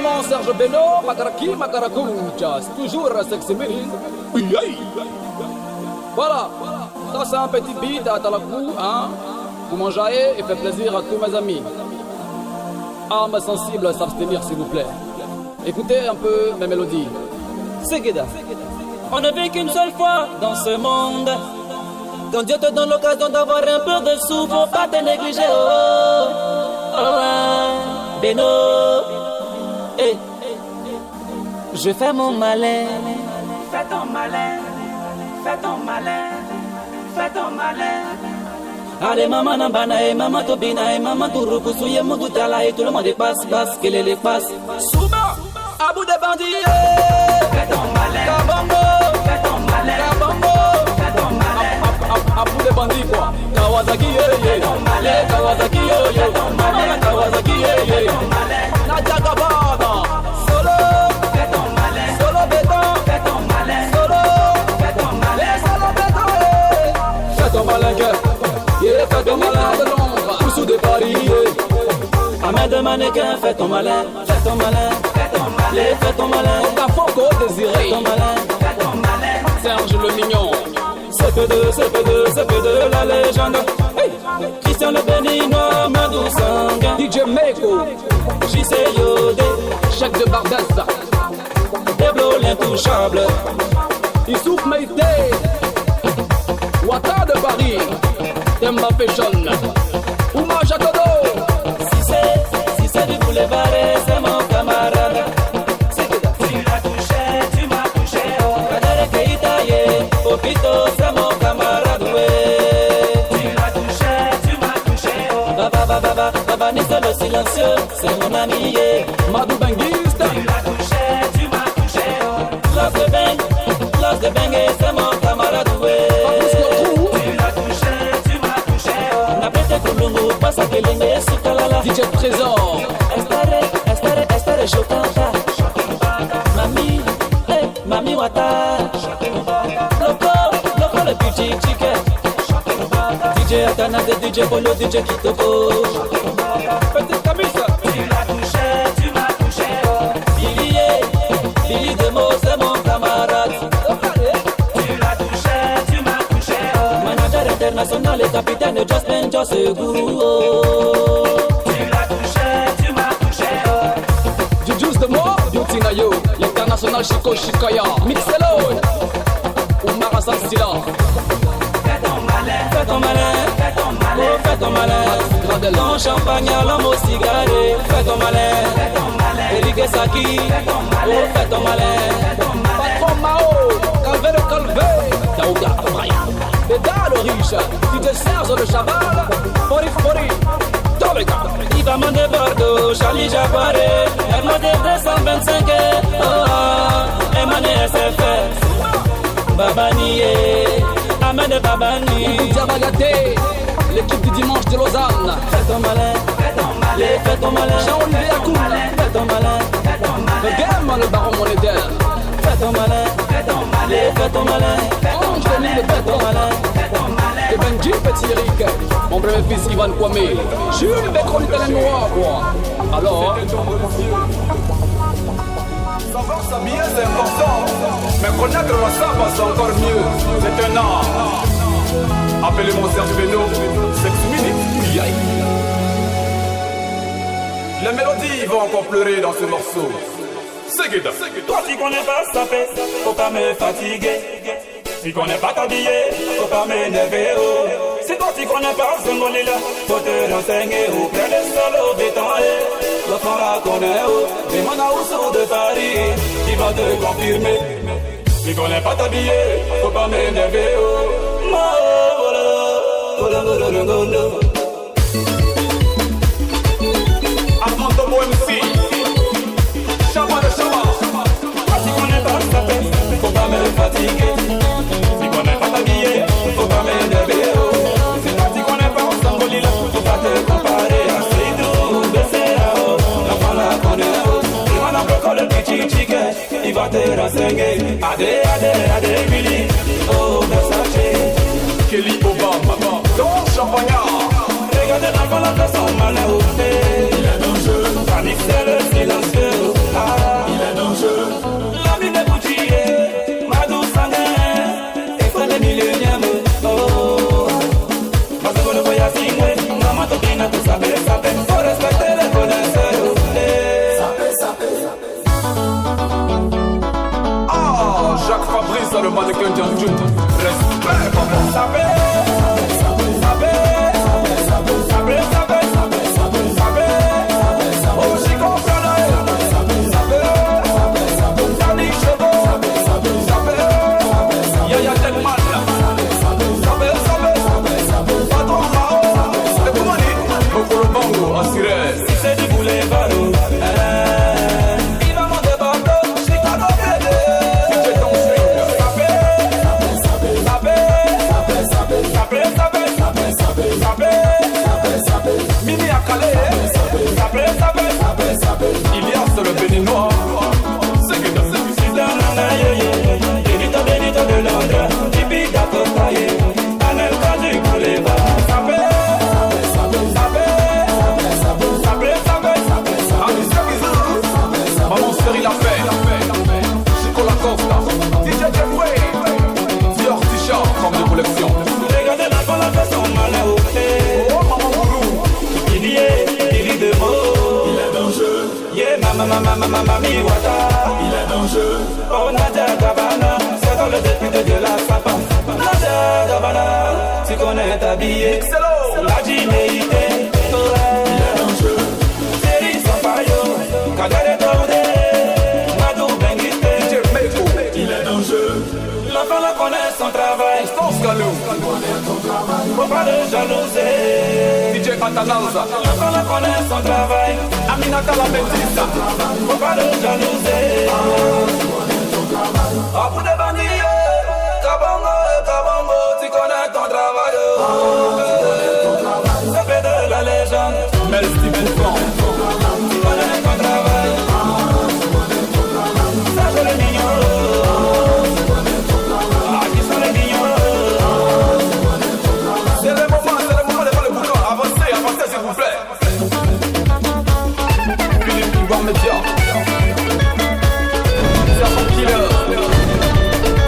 mon Serge Beno, Makaraki, Makarakoucha, c'est toujours Sexy Mille. Voilà, ça c'est un petit beat à Talakou, hein, pour manger et faire plaisir à tous mes amis. Âmes sensibles, s'abstenir s'il vous plaît. Écoutez un peu mes mélodies. Segeda. On ne vit qu'une seule fois dans ce monde. Quand Dieu te donne l'occasion d'avoir un peu de sous, faut pas te négliger. Oh, oh, Beno. Hey. Je fais mon malin. Fais ton malin. Fais ton malin. Fais ton malin. Allez maman nambana et maman tobina et maman turuku souye mugutala et tout le monde passe passe qu'elle les passe. Souba, à bout de bandits. Fais ton malin. Kabongo. Fais ton malin. Kabongo. Fais ton malin. À bout de bandits quoi. Kawasaki Fais ton malin. Kawasaki Fais ton malin. Kawasaki Fais ton malin. Nadia Gabana. Solo. Fais ton malin. Solo béton. Fais ton malin. Solo. Fais ton malin. Solo béton. Fais ton malin fais ton malin de l'ombre. Poussou de Paris Ahmed de mannequin, fais ton malin. Fais ton malin. Fais ton malin. Fais ton malin. Ta Foco désiré. Fais ton malin. Fais ton malin. Serge le mignon. CP2, la légende. Hey. Christian le béninois, Madou Sanguin. DJ Meko. JC Yodé. Chèque de Bardassa. Deblo l'intouchable. Issouf Meïté. Ouattara de Paris. Demba Fashion. Ouma Jacodo. Si c'est du boulevard, c'est mon camarade. Tu l'as touché, tu m'as touché. Kadere Keitaye, Popito, c'est mon camarade. Tu l'as touché, tu m'as touché. Baba, Nissa le silencieux, c'est mon ami. Madou Benguiste. Tu l'as touché, tu m'as touché. Los de Beng, c'est mon camarade. Tu l'as touché, tu m'as touché. Napete Kulungu, pasa Kelenge, Sukalala. DJ Trésor. Estare, Chocanta. Mami Wata. Loco, le petit chicken. DJ Atana, DJ Polo, DJ Kitoko. Petite Camisa. Tu l'as touché, tu m'as touché. Billy Demo, c'est mon camarade. Tu l'as touché, tu m'as touché. Manager international et capitaine Jasmine Josseguru. Tu l'as touché, tu m'as touché. Jujus de moi, Beauty Nayo. L'international Chico Chikaya. Mixelone. Oumar Hassan Silla. Fais ton malin. Fais ton malin. Fais ton malin. Oh, fais ton malin. Gradel. Ton champagne à l'homme au cigarette. Fais ton malin. Fais ton malin. Eric Saki. Oh, fais ton malin. Patron Mao. Calvé le Calvé. Daouda Amaya. Bédard le riche. DJ Serge le Chaval. Fori. Tolega. Yvan de Bordeaux, Charlie Jabaré. Hermode 225. Oh, Emmanuel SFR. Babani. Ahmed Babani. Diabagaté. L'équipe du dimanche de Lausanne. Fais ton malin. Fais ton malin. Fais ton malin. Jean-Olivier Akoum. Fais ton malin. Fais ton Le malin. game, le baron monétaire. Fais ton malin. Fais ton malin. Fais ton malin. Ange Denis de Fais ton Béton. malin. Fais ton malin. Et Benji Petit Eric. Mon premier fils Ivan Kwame. Jules Bécron italien noir, quoi. Alors. Savoir s'habiller c'est important, mais connaître la samba c'est encore mieux. C'est un art. Appelez-moi Serge Beno, 6 minutes. Aïe. Les mélodies vont encore pleurer dans ce morceau. Segeda. Toi qui connais pas ça fait, faut pas me fatiguer. Si connais pas t'habiller, faut pas m'énerver. Oh. Si toi tu connais pas ce là, faut te renseigner auprès de solo béton. L'enfant la connaît, des manauds de Paris, qui va te confirmer. Si connais pas t'habiller, faut pas m'énerver. Oh. Armando Bo MC. Chama de Chama. Toi tu connais pas ça fait, faut pas me fatiguer. Si connais pas t'habiller, faut pas m'énerver. Oh. Si toi tu connais pas Sangolila, faut pas te comparer à Seydou, Bessera. L'enfant la connaît, il va n'en le petit chicken, il va te renseigner. Adé, Billy, oh Versace. Kelly Obama. Don Champagnat. Regardez l'enfant la fait son malin au nez. Il est dangereux. Panique c'est le silencieux. ça le mannequin Djanjou. Respect, papa. Le béninois, c'est que dans ce qui Benito, Benito de Londres, Tibita Costaye, Anel Kaji Kouleba, Maman Seri la fait, Chico la Costa, DJ Jeffway, Dior T-shirt, forme de collection. Regardez la bonne fait son malin au fait. Oh maman Boulou, il y est de mots. Il est dangereux. Yeah, mami wata. Il est dangereux. Oh Nadia Gabana, c'est dans le député de la Sapa. Nadia Gabana, tu connais ta billet. La Jiméité. Il est dangereux. Série Sampaio, Kagare Torde, Madou Benguité. Il est dangereux. L'enfant la connaît son travail. Stance Galou. Faut pas de jalousie. DJ Atanalza. L'enfant la connaît son travail. Aminata la bêtise. Faut pas de jalousie. A bout de bandits, Kabongo, tu connais ton travail. Ça fait de la légende. Merci beaucoup. Tu connais ton travail. Ça c'est les mignons. Ah, qui sont les mignons. C'est le moment de faire le boulot. Avancez s'il vous plaît. Philippe Ivan Média. Serpent Killer.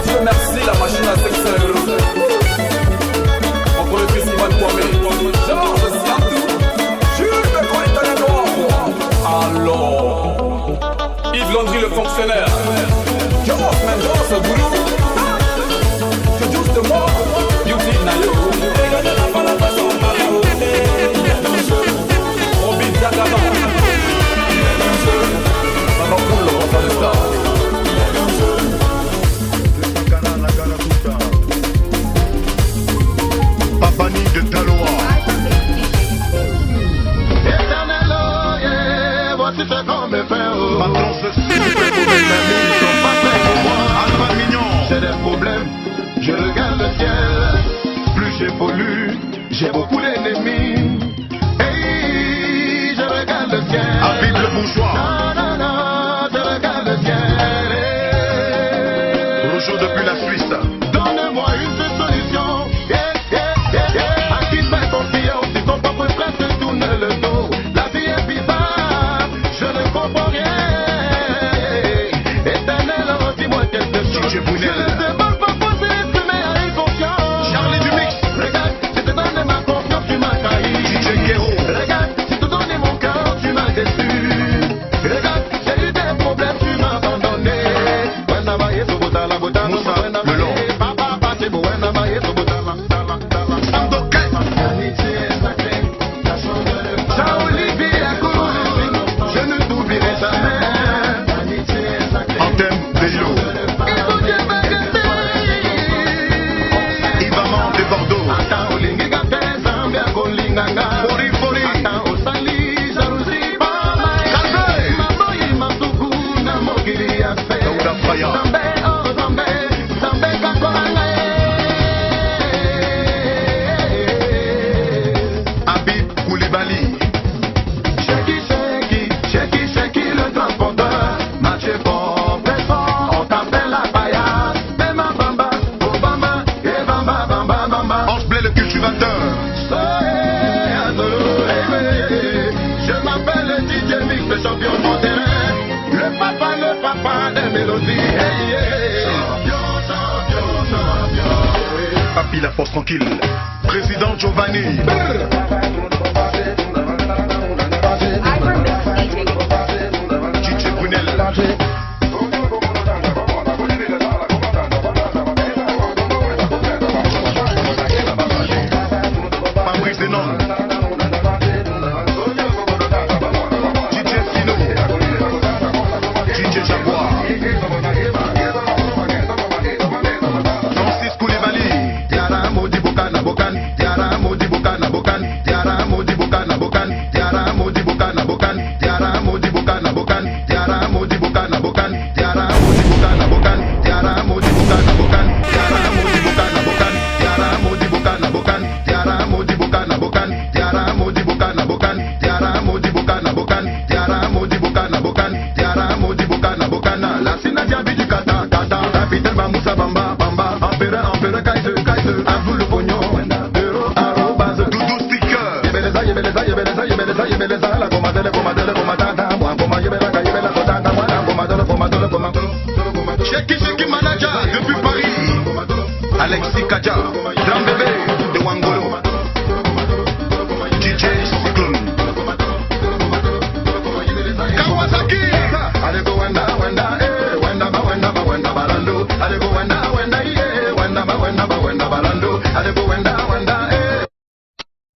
Dieu merci, la machine à sexer. On pourrait plus Ivan Kwame. Georges Siantou. Jules de Colitana. Alors Yves Landry le fonctionnaire. Joss Mendoza Boulou. C'est juste moi. Beauty Nayo. Regardez la bonne façon malheur. Robin Zagaban. Ça va pour le roi de star. Papani de Taloa. Éternel, yeah, voici fait comme mes frères. Patron, ceci fait pour mes amis, ils sont pas faits pour moi. Alpha Mignon. J'ai des problèmes, je regarde le ciel. Plus j'évolue, j'ai beaucoup d'ennemis. Hey, je regarde le ciel. Habib le bourgeois. Non, je regarde le ciel. Hey. Rougeau depuis la Suisse. Donne-moi une seule solution. À qui fait confiance si ton propre frère te tourne le dos. La vie est bizarre, je ne comprends rien. Éternel, dis-moi quelque chose. DJ Bounel. Je ne demande pas poser l'exprimer à une confiance. Charlie Dumix. Regarde, si te donnes ma confiance, tu m'as trahi. DJ Guéraud. Regarde, si te donnes mon cœur, tu m'as déçu. Regarde, j'ai eu des problèmes, tu m'as abandonné. Moussa, le long. Je ne t'oublierai jamais. Anthem Bello. Ivaman de Bordeaux. Fori Fori. Daouda Faya. Habib Koulibaly. Shaki, le transporteur. Marché fort, très fort, on t'appelle la paillasse. Bema bamba, Obama, et bamba. Ange Blé le cultivateur. Je m'appelle DJ Mix, le champion du terrain. Le papa des mélodies. Champion. Papi la force tranquille. Président Giovanni. DJ Brunel. c'est qui manager depuis Paris? Alexis Kadja, grand bébé de Wangolo. DJ Cyclone. Kawasaki. Allez go wenda wenda wenda ba balando. Allez go wenda wenda wenda balando. Allez go wenda wenda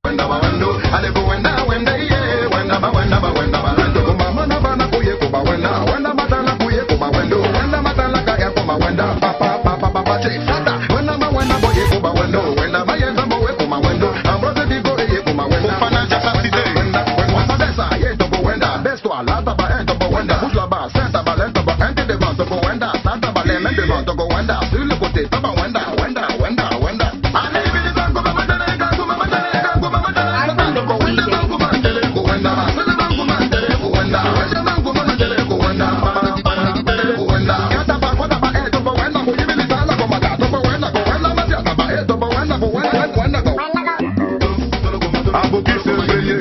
wenda balando. Allez go wenda wenda balando. Kuma mana bana kuye kuba wenda matana kuye kuba wendo. Wenda matana kaya kuma wenda papa che sata. Wenda boye kuba wendo. Wenda mayenza boye kuma wendo. Ambrose digo ye kuma wenda. Fana jasa cité. Wenda desa ye tobo wenda. Besto alata ba tobo wenda. Bougla ba senta ba lenta ba ente devant tobo wenda. Santa ba le men devant tobo wenda. Sur le côté taba wenda. Allez vite zango ba mandele zango ba mandele zango ba mandele. Zango wenda zango ba mandele ko wenda. Zango ba mandele ko wenda. Zango ba mandele ko wenda. Wenda. Kata ba kota ba tobo wenda. Ko yibili sala ko maga tobo wenda ko wenda. Matia ba tobo wenda ko wenda ko. Abo ki se breye.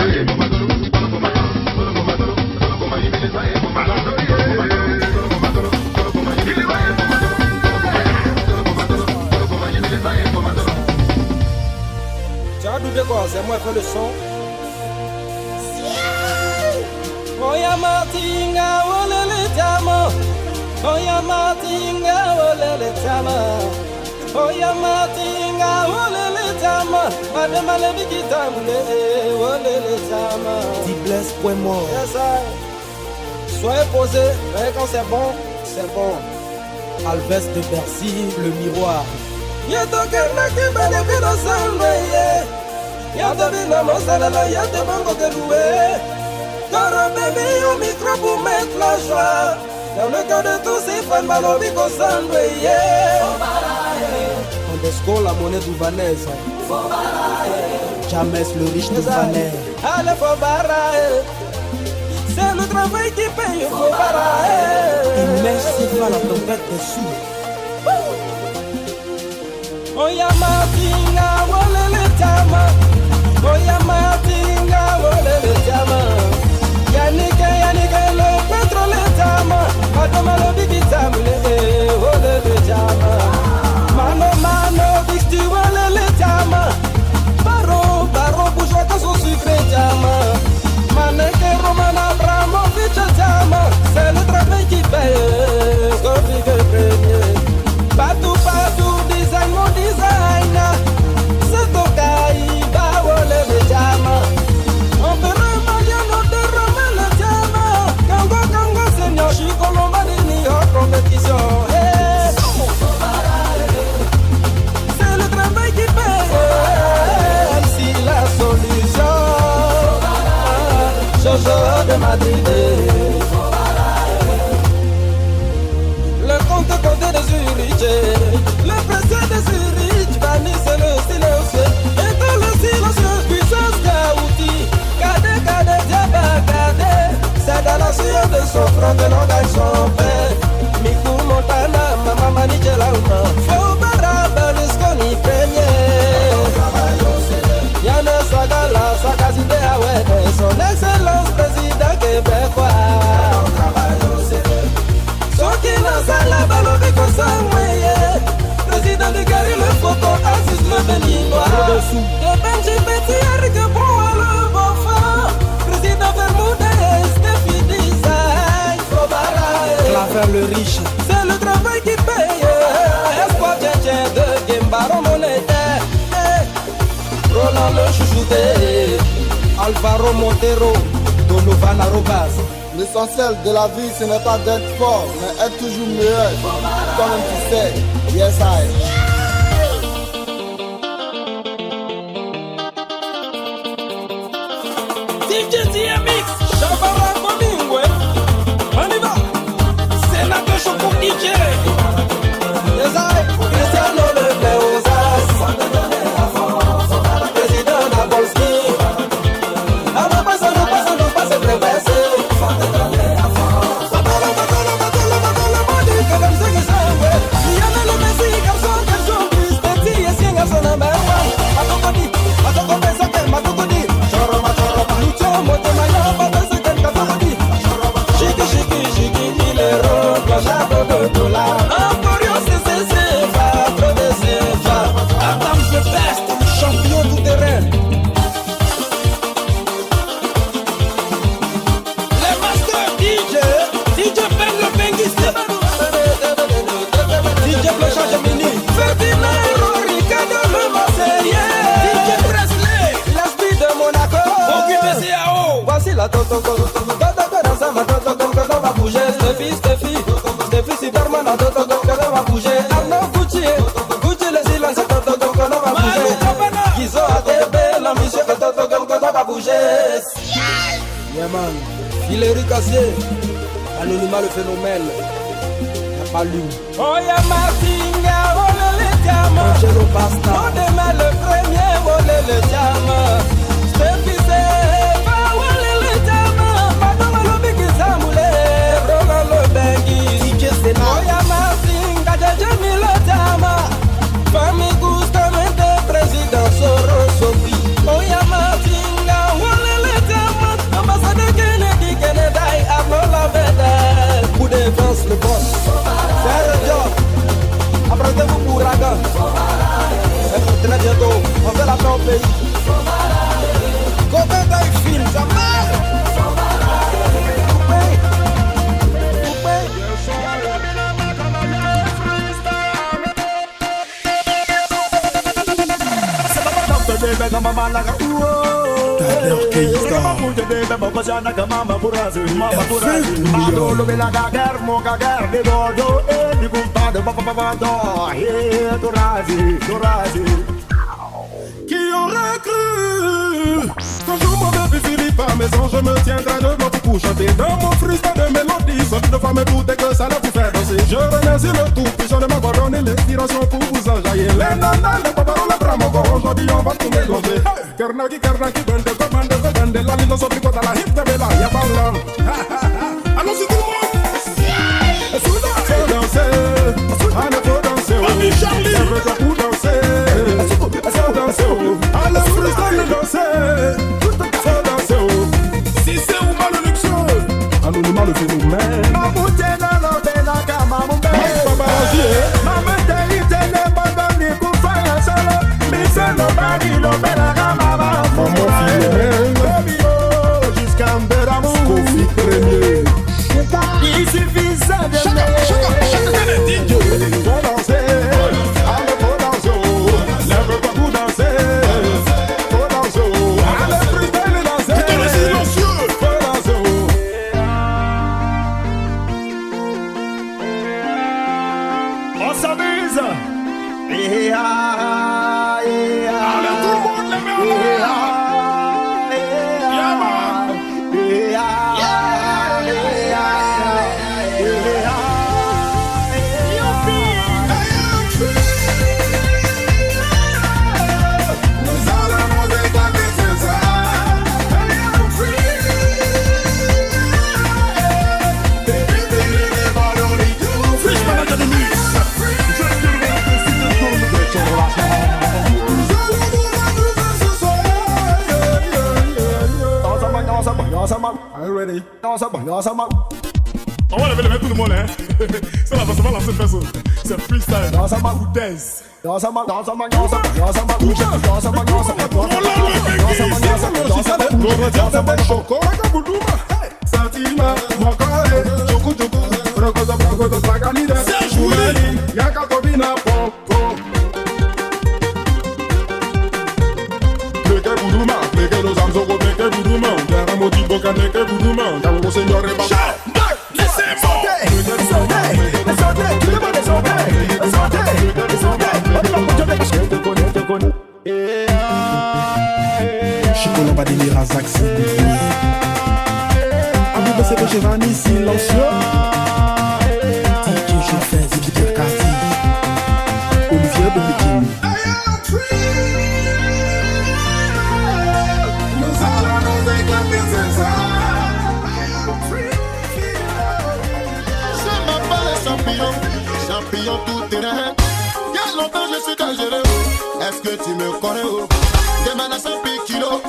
Tu as doublé quoi? C'est moi qui fais le son. Oya matinga olele tama. Oya matinga olele tama. Oya matinga olele tama. Madame le bikitamule olele tama. Dibless point mort. Yes, I. Soyez posé, mais quand c'est bon, c'est bon. Alves de Bercy, le miroir. Yato kerna kibale bino salweye. Yato bino mosalala, yato bango keroué. Toro bébé au micro pour mettre la joie. Dans le cœur de tous ces fans, Malobiko salweye. Ondesco, la monnaie douvanaise. James, le riche douvanais. Allez, faut baraye. C'est le travail qui paye, faut baraye. Immersif à la tempête des sous. Oya matinga wolele tama. Oya matinga wolele tama. Yannick le pétrole tama. Adama le bigi tamule wolele tama. Mano bixti wolele tama. Baro bourgeois dans son sucré tama. Maneke Roman Abramovich tama. C'est le travail qui paye. Gobi que premier. Patou, design mon designer. C'est ton caïba, wolele tama. On peut remailler notre roman le tama. Kango, seigneur, je suis colomba de New York compétition. C'est le travail qui paye. Si la solution. Jojo de Madrid. Le compte côté de Zurich. Le président de Zurich Vanille c'est le silencieux. Et dans le silencieux puissance Gaouti. Kade diaba kade. C'est dans la sueur de son front que l'on gagne son père. Mikou Montana, Mama Manijelama. Faut Berlusconi premier. Yana Sagala, Sakazide Awede. Son excellence président québécois. Sokina Sala Balobiko Samweye. Président de Gary le Foko, Aziz le Béninois. De Benji Betty, Eric Boa le Bofa. Président Bermudez, Steffi Design. Claver le riche. C'est le travail qui paye. Espoir Tchétchèn de Gembaro monétaire. Roland le chouchouté. Alvaro Montero, Donovan Arobas. L'essentiel de la vie, ce n'est pas d'être fort, mais être toujours meilleur. Comme tu sais, yes I. DJ DMX, Shabara Boningwe. On y va. Sénateur Choco DJ. Yes I. Cristiano le Leozas. Président Nabolski. Alors passe, traverser. Shiki, il est rond, Yeah man, Hilary Cassier, anonymat le phénomène, y'a pas lui. Oh ya Martinga, oh le diamant, Angelo Basta, oh demain le premier, oh le diamant. Steffi Seba, oh le diamant, Madame le Big Samoulé, Roland le Bengi, oh ya Martinga, j'ai mis le diamant. Famille Gustamente, président Soro Sophie, oh ya Martinga, oh le diamant, ambassadeur Kennedy, Canada, Arnaud Lavendel. coup de défense le boss. C'est le job. Apprêtez-vous pour Raga. C'est pour très bientôt. On fait la paix au pays. Combien d'un film, jamais. Qui aurait cru qu'un jour mon bébé Philippe à maison je me tiendrai devant pour chanter dans mon freestyle de mélodie. Sauf de fois me douter que ça allait vous faire danser. Je remercie le tout puissant de m'avoir donné l'inspiration pour vous enjailler. Les nanas, les paparos, les bras, mon corps, aujourd'hui on va tout mélanger. Karnaki, bende, commande, bende, la ligne sur le la hip de Bella, y'a pas l'homme. Allons-y tout le monde. Faut danser, allez faut danser. Allez Charlie, je veux que vous danser. Faut danser, allez freestyle danser. Faut danser, si c'est ou mal le luxe. Anonymat le phénomène. Mamouté dans l'obéna kamamouté. Mamouté itene bandani kufaya solo. Mise nobody l'obéna kamama. Maman Philomène. Jusqu'à Mbéramou. Kofi premier. Il suffit ça de chacun DJ. Faut danser, allez faut danser. Lève pas pour danser. Faut danser, allez freestyle danser. C'est le silencieux. Faut danser. On s'amuse. Allez tout le monde les mains en l'air. Are you ready? On va lever les mains tout le monde, hein. Ça va forcément lancer personne. C'est freestyle. Ou dance. Chico pas délire à Zach Abou c'est que j'ai vanille silencieux. DJ je fais c'est Peter Carty. Olivier de Pékin. Nous allons nous éclater c'est ça. Je m'appelle champion tout terrain. Il y a longtemps je suis dangereux. Est-ce que tu me connais? Demain à 100 kilos.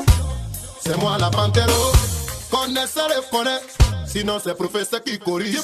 C'est moi la panthère. Connaisseur et connaît. Sinon c'est professeur qui corrige.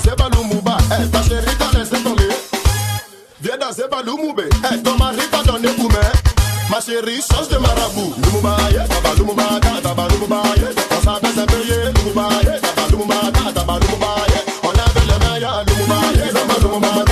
danser Balumouba. Ta chérie t'a laissé tomber. Viens danser Balumouba. Ton mari t'a donné pour moi. Ma chérie change de marabout. Lumouba, Balumouba, Balumouba, on s'appelle un peu, Lumouba, Balumouba, Balumouba, on avait le meilleur, Lumouba, Balumouba,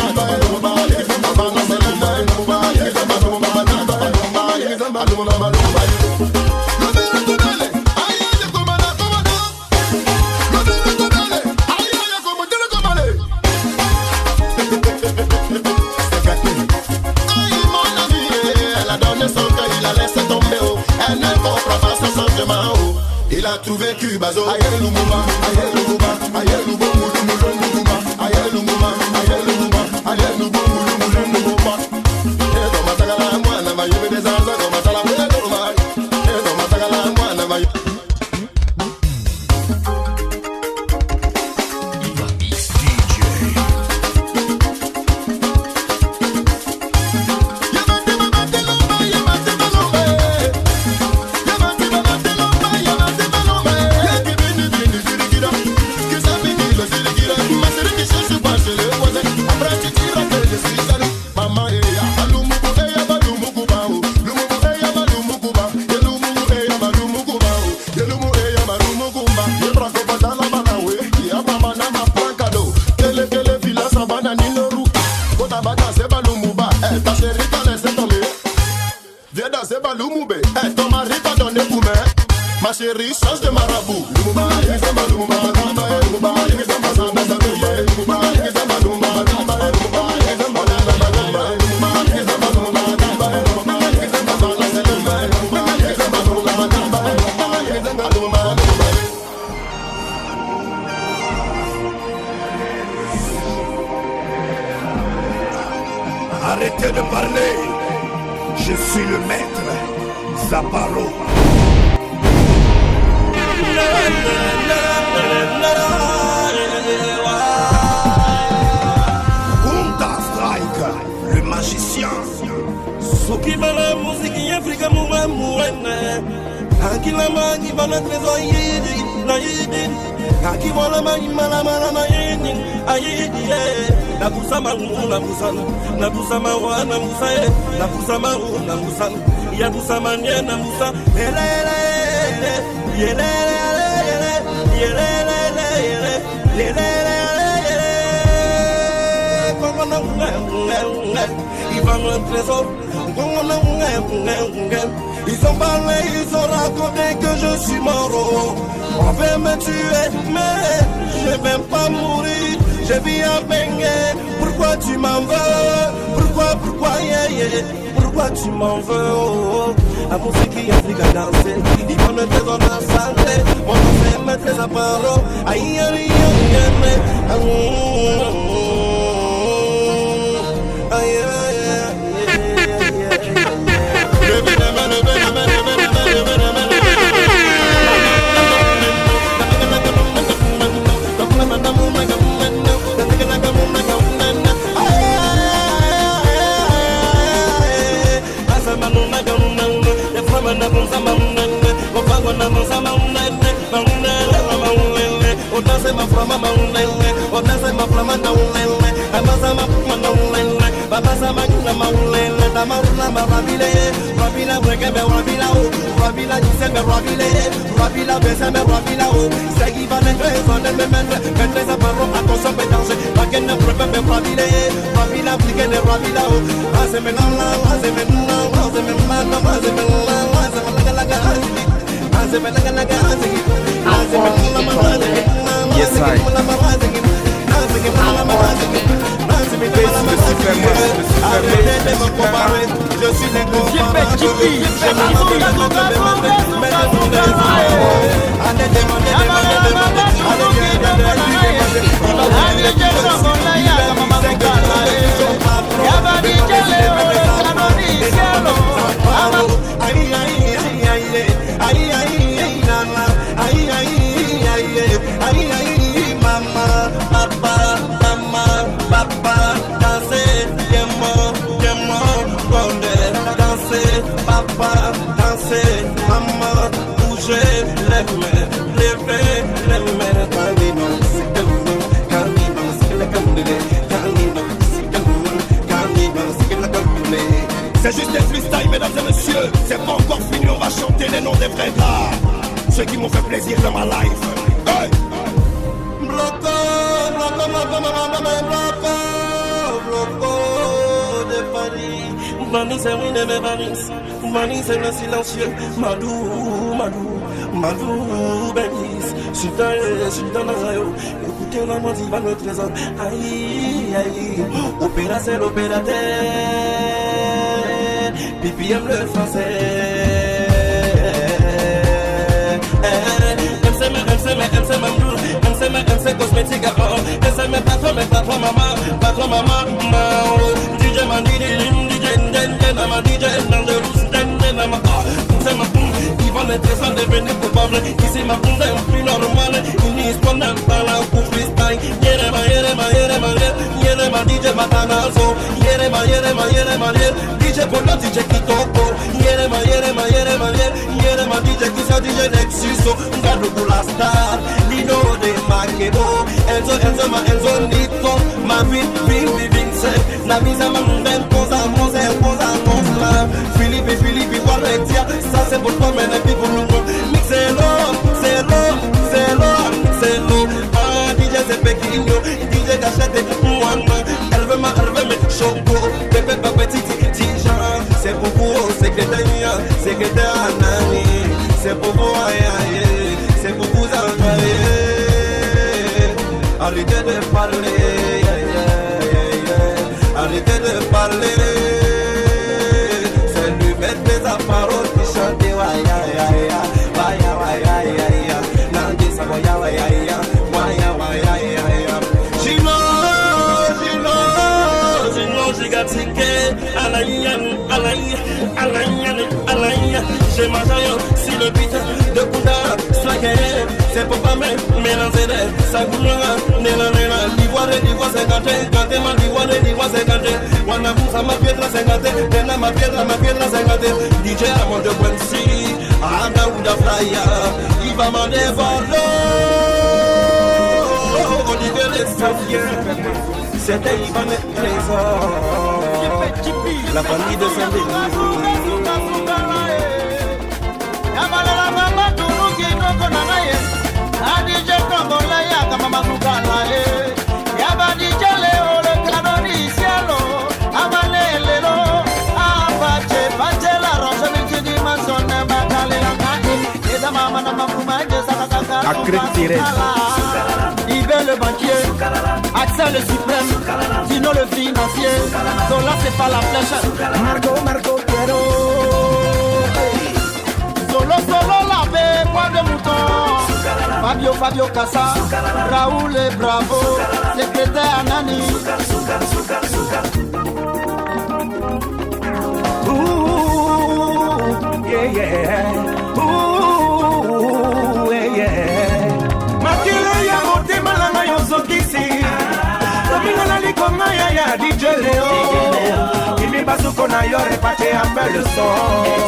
il a trouvé Cubazo. Aïe Lumumba, aïe Lumumba, aïe Lumumba, Lumumba, aïe Lumumba, aïe Lumumba, aïe Lumumba, Lumumba. Et dans ma tagala, moi, n'a pas eu des anges, dans ma tagala, moi, et dans ma tagala, moi, n'a pas eu. Ton mari t'a donné pour moi. Ma chérie change de marabout. Arrêtez de parler. Je suis le maître. Zaparo. Kunta Strike, le magicien. Soki bala musiki Afrika muwe muwene. Akila magi bala trezo yidi na yidi. Aki wala magi mala mala na yidi ayidi ye. Na kusama na musana, na kusama wana musae, na kusama na musana. Ya kusama na musa. Ele ele ele ils vendent un trésor. Ils ont parlé, ils ont raconté que je suis mort. On veut me tuer, mais je vais pas mourir. Je vis à baigner. Pourquoi tu m'en veux? Pourquoi, yeah. Pourquoi tu m'en veux? Oh. La musique Africa danser, ils vont me trésor dans la santé. Mon nom c'est maître Zaparo. Aïe aïe aïe aïe Yes, I. Je suis papa, danser, maman. silencieux, c'est pas encore fini, on va chanter les noms des vrais gars. Ceux qui m'ont fait plaisir dans ma life. Hey! Bloco de Paris. Mani c'est oui de mes varis. Mani c'est le silencieux. Madou, Madou, Madou, Bénis. Sultan Nazayo. Écoutez la moitié va le trésor. Aïe, aïe. Opéra c'est l'opérateur. Pipi aime le français. MC cosmétique MC patron maman DJ man DJ nama DJ nama ils vont être sans devenir coupables. Ici ma bande est plus normale. Une histoire n'a pas la coup freestyle. Yerema DJ Matanazo. Yerema DJ Polo DJ Kitoko. Yerema DJ Kisa DJ Nexuso. Gadou la star Lino de Makebo. Enzo Nito. Ma vie Vince. La mise à ma mondaine. Posa Philippe Waletia. Ça c'est pour toi mais les people nous c'est l'eau. Ah DJ c'est Pekinho. DJ Gachette Mouama. Elle veut me choco. Bébé petit Tijan. C'est pour vous secrétaire Anani. C'est pour vous aïe. C'est pour vous envoyer. Arrêtez de parler. Arrêtez de parler. C'est lui mettre des appareils qui chantent. J'ai ma jaillot si le beat de Kunda Slacker. C'est pour pas mélanger des Sagoula, Nela, l'ivoire 50, Gantéma, l'ivoire 50. Wana Boussa, ma piedra 50, Tena, ma piedra 50. DJ Amon de Wensi, Ada Ouda Flya, il va m'en dévoiler. Olivier les Safiens, c'était Ivan et Trésor, la famille de Saint-Denis. Yves le banquier, Axel le suprême, Dino le financier, Zola c'est pas la flèche, Marco Piero, Solo la paix, poids de mouton, Fabio Cassa, Raoul et Bravo, secrétaire Anani. Ooh, yeah. DJ Léo, Kimi Bazuko na yo repate appelle le son.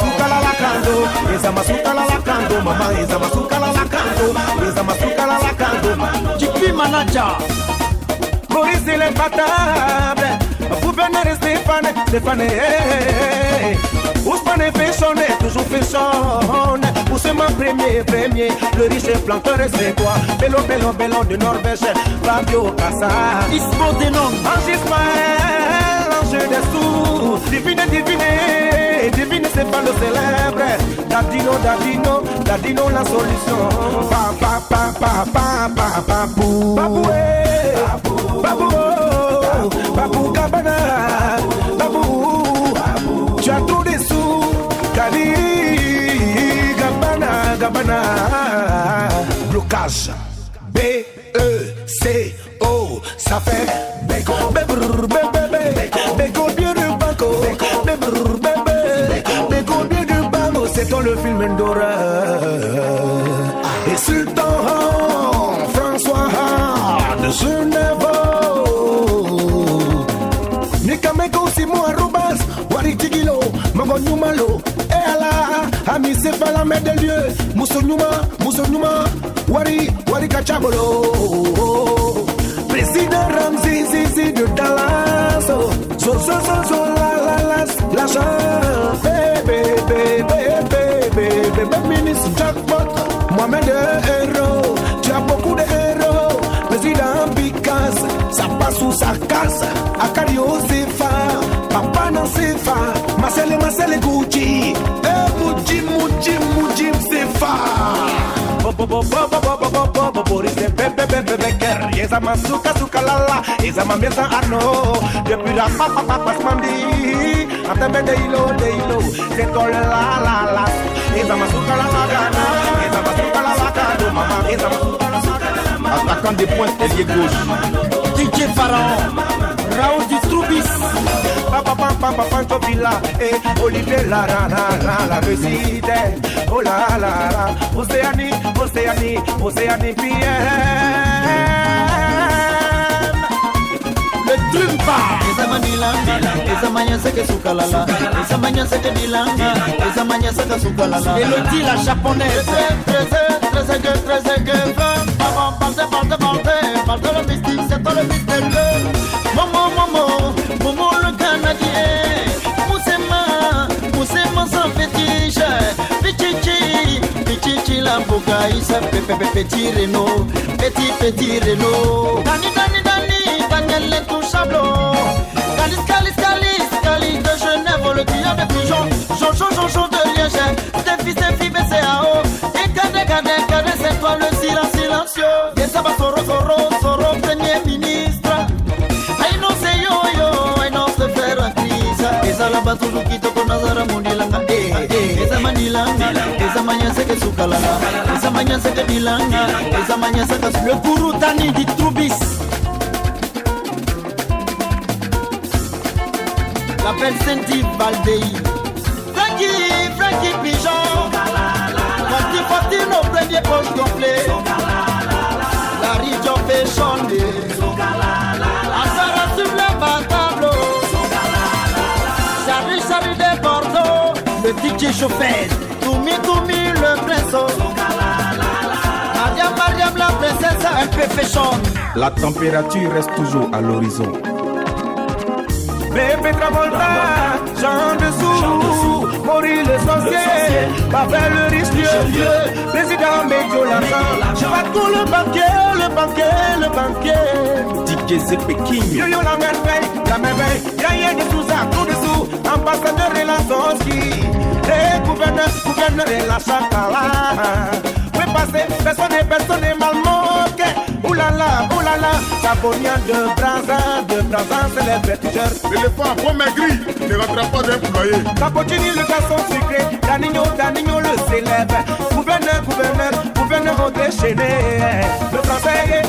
Sukala la kando, Ezama sukala la kando, maman Ezama sukala la kando, Ezama sukala la kando. Jipi manager, Boris il est batable, gouverneur Stéphane, Ousmane fait sonner, toujours fait sonner. Poussez-moi premier, le riche planteur c'est quoi? Bello de Norvège, Fabio Cassa, Ismo Denon, Ange Ismaël, Ange des sous, divine c'est pas le célèbre. Dadino la solution. Babou Gabana, Babou, tu as tout des sous, Kali, Gabana, blocage, B-E-C-O, ça fait Beko, Beko, bien du banco, Beko, bien du banco, c'est dans le film d'horreur. Et Sultan François de Genève. Nikameko Simon Arubas, Waritigilo, Magonyumalo, Ela, Ami Sefala Medelieu, Moussonyuma, Wari Kachabolo, Président Ramzi Zizi de Dallas, la chance, bébé. jackpot, moi-même de héros. Tu as beaucoup de héros. Président Picasso, ça passe ou ça casse. Akario Sefa, Papa non Sefa. Marcel Gucci. Muji Sefa. Boris de Pepe Becker. Yezama Suka Lala. Yezama Mesa Arno. Depuis la papa Mandi. Ateme de hilo. C'est toi la. Yezama Suka Lala Gana. Yezama Suka Lala Gana. Maman Yezama Suka Lala. Attaquant des points, ailier gauche. DJ Pharaon, Raoul du Troubis. Papa Villa et Olivier la résidente. Oh la, Océanie Pierre. Le Trumpa. Elodie la japonaise. Parle de le mystique, c'est toi le mystérieux. Momo le Canadien. Moussema sans fétiche. Pichichi la bogaïsa. Petit Renault. Petit Renault. Daniel l'intouchable. Calis de Genève, le tueur de pigeons. Jojo de Liège. Tes fils, BCAO. Et Cadé, c'est toi le silencieux. Yesaba Soro, premier ministre. I know say yo, I know se faire en crise. Esa la batulu kito con Nazara Mundilanga. Esa manilanga, esa mañana se que sukalala. Esa mañana se que dilanga, esa mañana se que le guru Dani di Troubis. La belle Cindy Valdei. Frankie Pigeon. Fati nos premiers poches gonflés. La rivière fait chanter. Asara sur le tableau. Charlie de Bordeaux. Le DJ chauffeur. Toumi le princeau. Mariam la princesse. Un peu fashion. La température reste toujours à l'horizon. Bébé Travolta, Jean dessous, Maurice le sorcier, Babel le riche vieux, président Médio l'argent, Patou le banquier, DJ Zepé King, Yo la merveille, Yaya de Souza, tout dessous, ambassadeur de la Sonski, gouverneur de la Chakala. Oui, passé, personne n'est mal moqué. Oulala, Sabonian de Brazza, c'est les vertigeurs. L'éléphant bon maigri ne rentrera pas d'un poulailler. Capocini, le garçon sucré, Danigno le célèbre. Gouverneur déchaîné. Le français,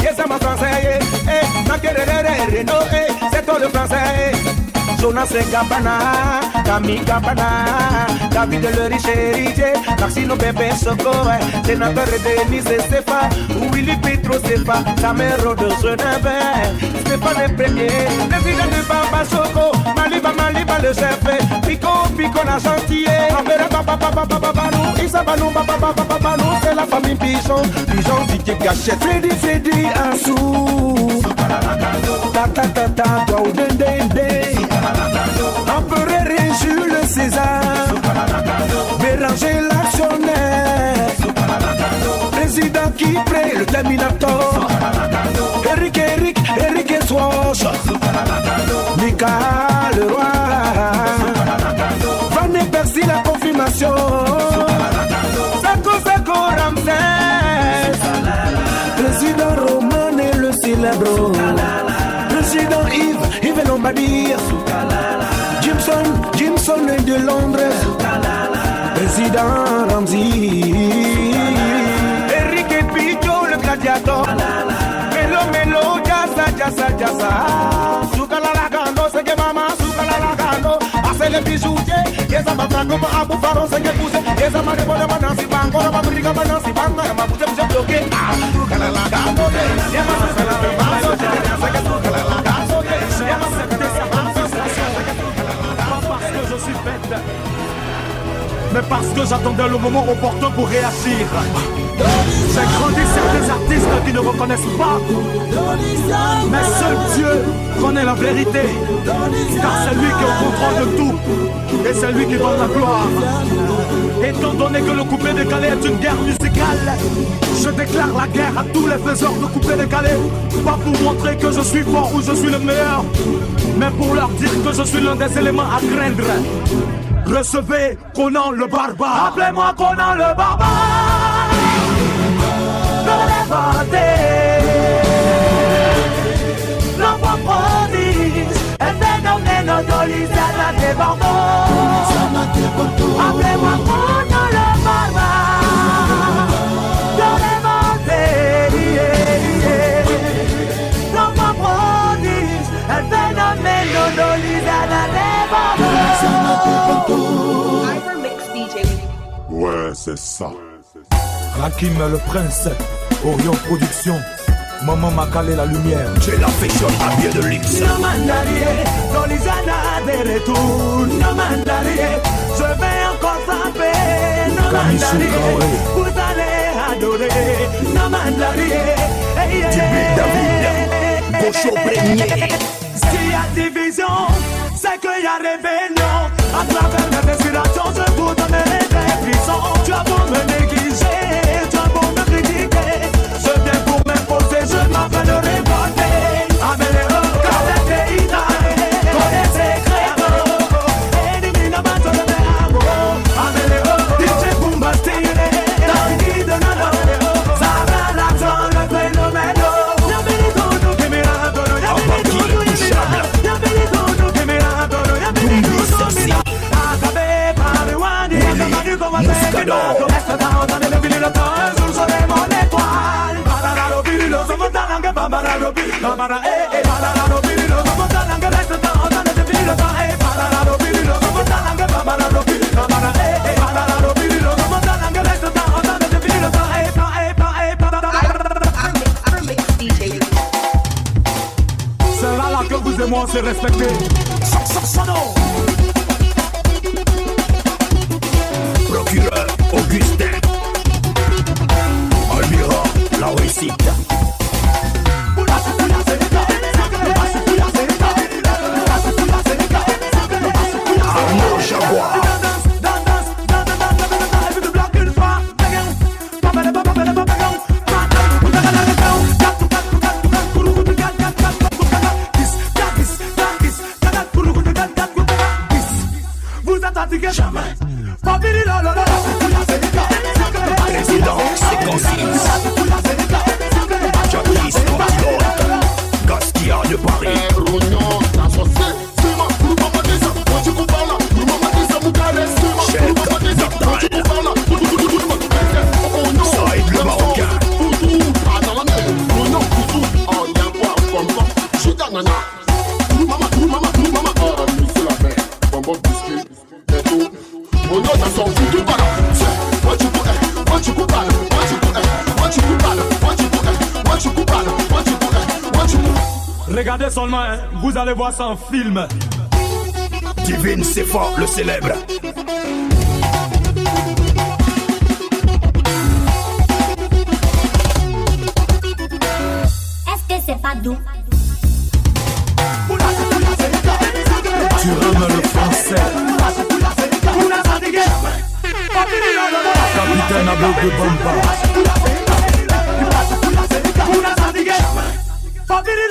Yesama français, Renault, c'est toi le français. Jonas et Gabana, Camille Gabana, David le riche héritier, Maxino Bébé Soko, sénateur de Denise Sefa, Willy Petro Sefa, Samero de Genève, Stéphane Premier, président de Baba Soko, Maliba le chef, Pico la gentille, Isabanou, c'est la famille Pigeon, Didier Gachette, Freddy Assou, Tata, toi ou Dende. Empereur et Jules César, Béranger l'actionnaire, président Kipré, le Terminator, Eric Swatch, Mika le roi, Van Percy la confirmation, Sako Ramsès, président Roman et le célèbre, président Yves Lombardie, Jimson de Londres, président Ramsey, Eric Picho le gladiateur, Melo, Jassa, Soukalalagando, c'est que maman, Soukalalagando, c'est le bijoutier, Yesama Franco, Abou Faron, c'est que poussé, Yesama de Bonne Manansi, Bango, Mabriga Manansi, Banga, ma poussé, j'ai bloqué, Soukalalagando, Yamasa, c'est la même c'est que Soukalalagando, Yamasa, je suis bête, mais parce parce que j'attendais le moment opportun pour réagir. J'ai grandi sur des artistes qui ne reconnaissent pas, mais seul Dieu connaît la vérité, car c'est lui qui est au contrôle de tout, et c'est lui qui donne la gloire. Étant donné que le coupé décalé est une guerre musicale, je déclare la guerre à tous les faiseurs de coupé décalé, pas pour montrer que je suis fort ou je suis le meilleur, mais pour leur dire que je suis l'un des éléments à craindre. Recevez Conan le barbare. Appelez-moi Conan le barbare. Non prodige, et phénomène d'Olisana de Bordeaux. Appelez-moi Conan le barbare. Non prodige, et phénomène d'Olisana de Bordeaux. Ouais, c'est ça. Rakim le prince, Orion Production, Maman m'a calé la lumière. J'ai l'affection à pied de luxe. No mandarie, Dolisana de retour. No mandarie, je vais encore frapper. No mandarie, vous allez adorer. No mandarie, David, Bocho Premier. S'il y a division, c'est qu'il y a rébellion. À travers mes respirations, je vous donnerai des frissons. Tu as beau me négliger, tu as beau me critiquer, je viens pour m'imposer, je m'appelle le révolter. Amelero, Kaleteita, Kodese Kreko, Elimina Bato de Meamo. Amelero, DJ Bumbastine, Tanguy de Nano, Sarah Laton, le phénomène. Yabelito, nous qui mirando, Yabelito, nous qui mirando, Yabelito, nous qui mirando, Yabelito, nous qui mirando. C'est là que vous et moi on s'est respecté. Procureur Augustin, Almira, la réussite. Arnaud Jaguar. Vous êtes fatigué jamais. Président, c'est consiste. Jacques Copilote, Gaskia de Paris. Chef Natal, Saïd le Marocain. Regardez seulement, hein, vous allez voir ça en film. Divine Sefa, le célèbre. Est-ce que c'est pas doux? Tu rames le français. Capitaine Abel de Bamba. Family,